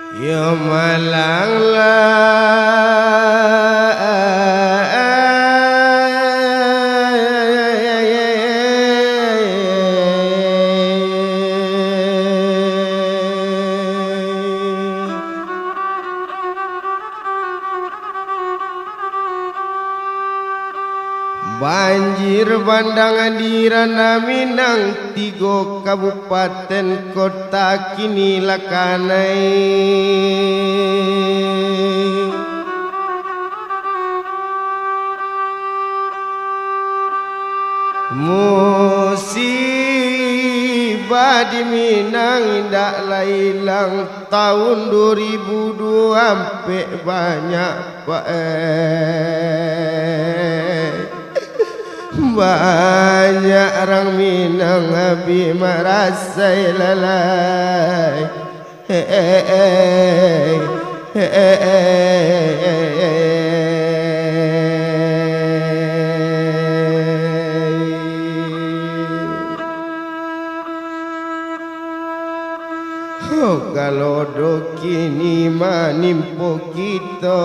Ya malang la banjir bandang dirana Minang tigo kabupaten kota kini lakanai musibah di Minang indak hilang tahun 2002 sampai banyak banyak orang Minang habis merasai lalai kalau do kini manimpo kita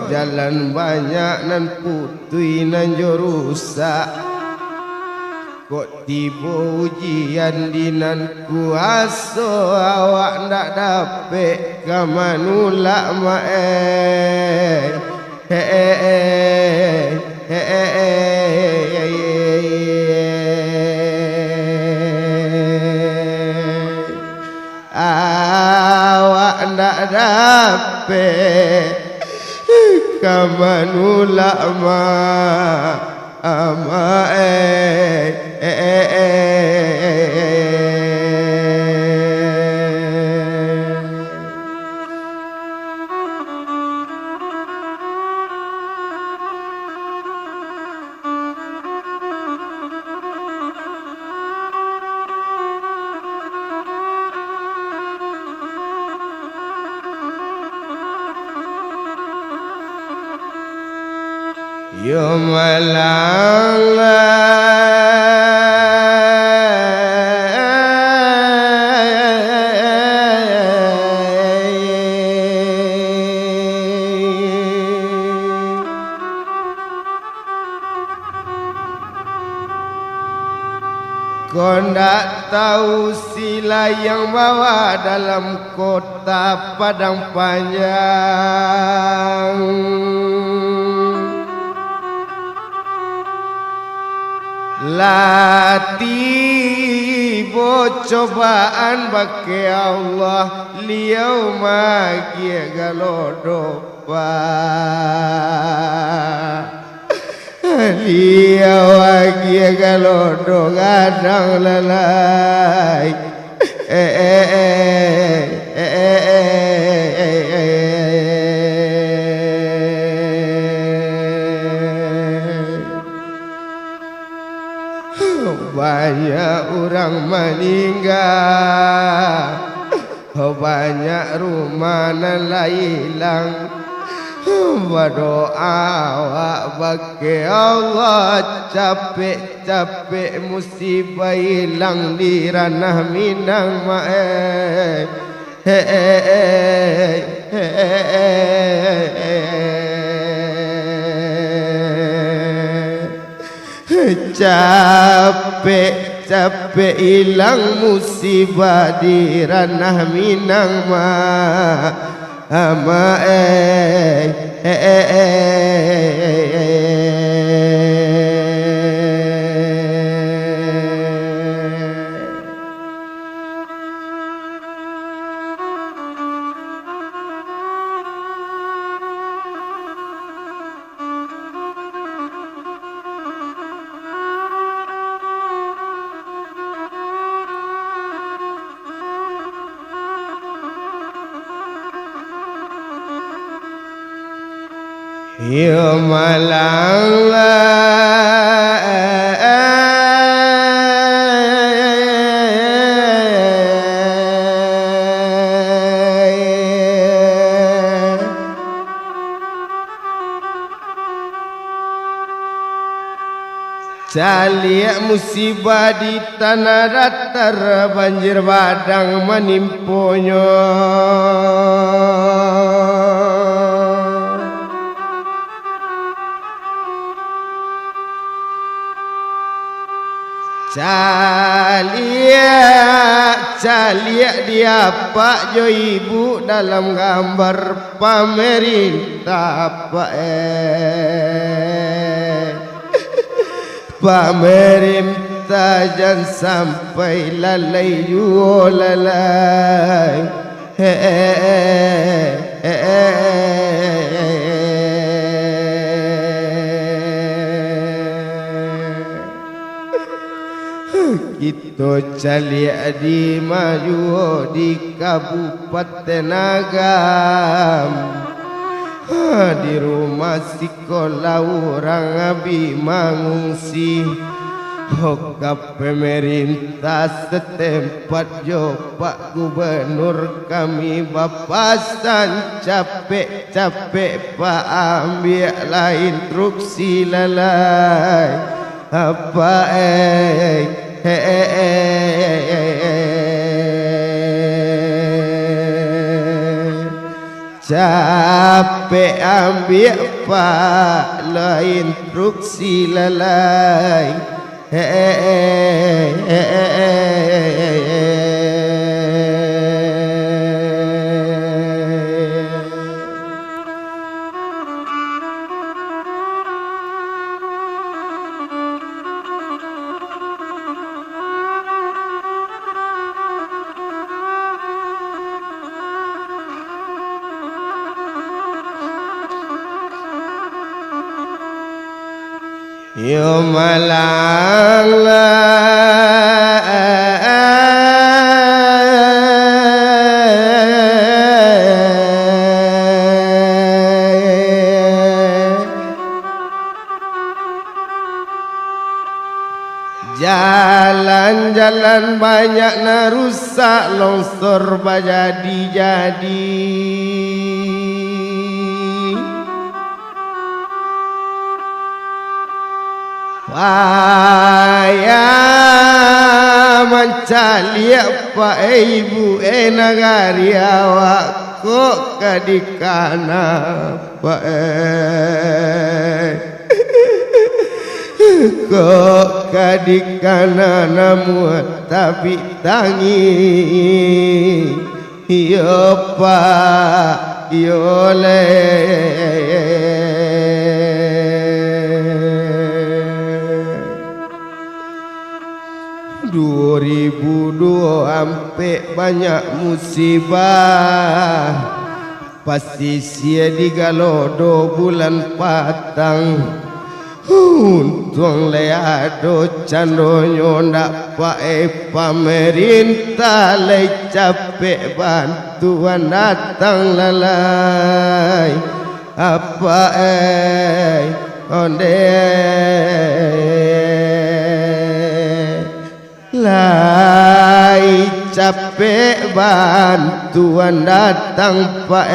jalan banyak nan putui nan jo rusak kok tiba ujian dinan kuasa awak ndak dapet kamanulak mae awak ndak dapet kamanulak yo malang kau ndak tahu sila yang bawa dalam kota Padang Panjang latibo cobaan bagi Allah liau magia galodopa liau magia galodo gadang lalai banyak orang meninggal, banyak rumah nan hilang. Berdoa awak bagi Allah capek-capek musibah hilang di ranah Minang mae. Capek hilang musibah di ranah Minang ya malang Caliak musibah di tanah datar, banjir badang menimpunya. Caliak dia Pak Jo Ibu dalam gambar pemerintah Pak Pemerintah jangan sampai lalai yo lalai. Kita caliak di maju di Kabupaten Agam. Di rumah sekolah orang abi mengungsi. Hokap pemerintah setempat jo Pak Gubernur kami bapasan capek-capek Pak ambillah instruksi lalai. Apa capek ambil Pak lah instruksi lalai. Yo malang jalan-jalan banyak na rusak, longsor bajadi-jadi. Payah mencaliak Pak Ibu nagari awak kok kadikana Pak kok kadikana namun tapi tangi. Yo Pak yo le 2002 ampe banyak musibah, pasti sia digalodo bulan patang. Untung leado candonyo ndak pae pemerintah le capek bantuan datang lalai. Apa onde lai capek bantuan datang Pak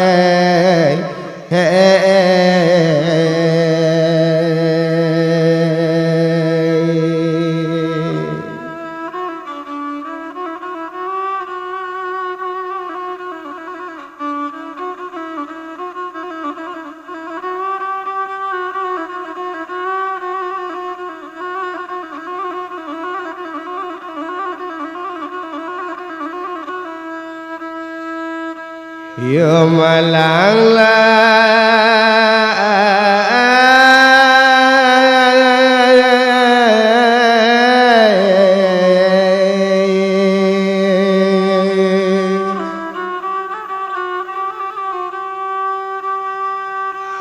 Yo malang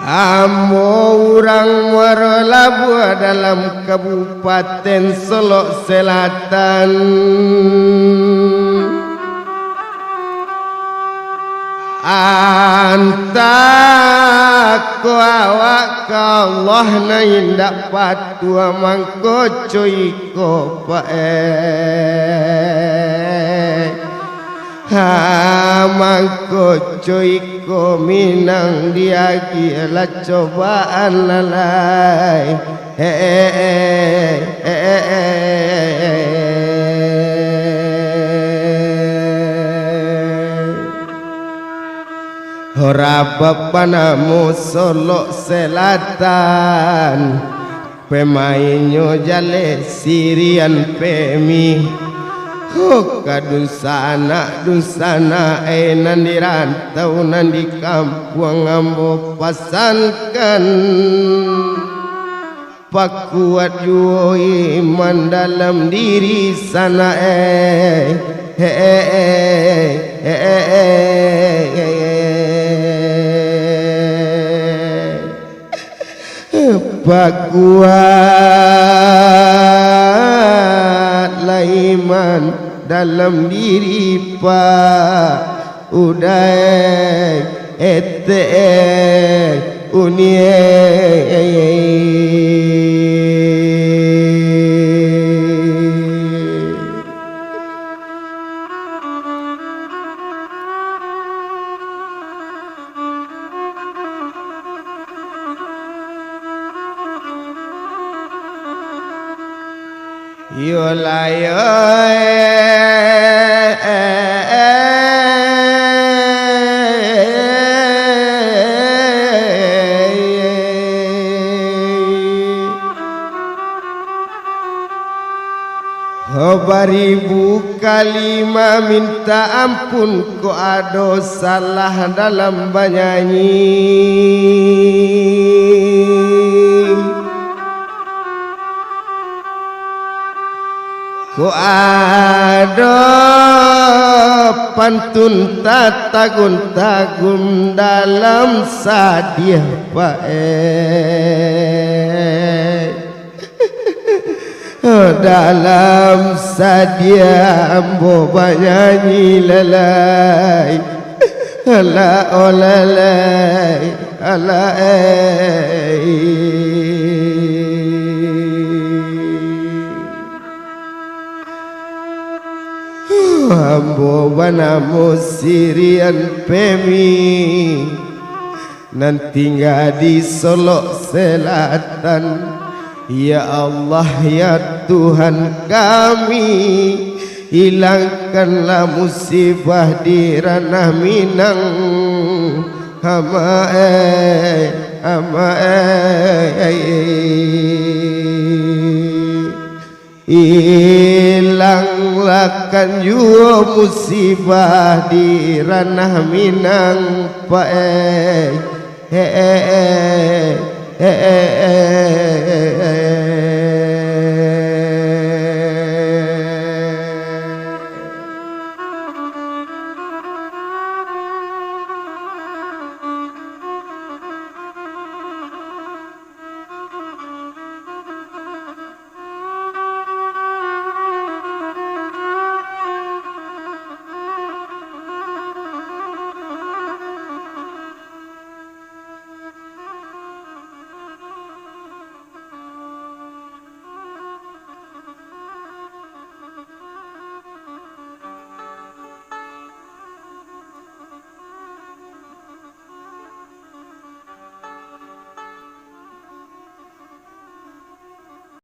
Amo urang Waralabu dalam Kabupaten Solok Selatan. Antak ko awak ka Allah na indak patua mangko cuy ko pae. mangko cuy ko minang dia gila cobaan lalai ora bapanamu Solo Selatan pemainnya jale sirian pemi kadusana dusana nan di rantau nan di kampung ambo pasankan pakuat jua iman dalam diri sana pakuat iman dalam diri pak udah baribu kalima minta ampun ko ado salah dalam banyanyi ko ado pantun tatagun-tagun dalam sadiah dalam sadia ambo banyanyi lalai ala olalai ala ambo banamu sirian pemi nan tinggal di Solo Selatan. Ya Allah ya Tuhan kami, hilangkanlah musibah di ranah Minang. Hilanglah jua musibah di ranah Minang Pak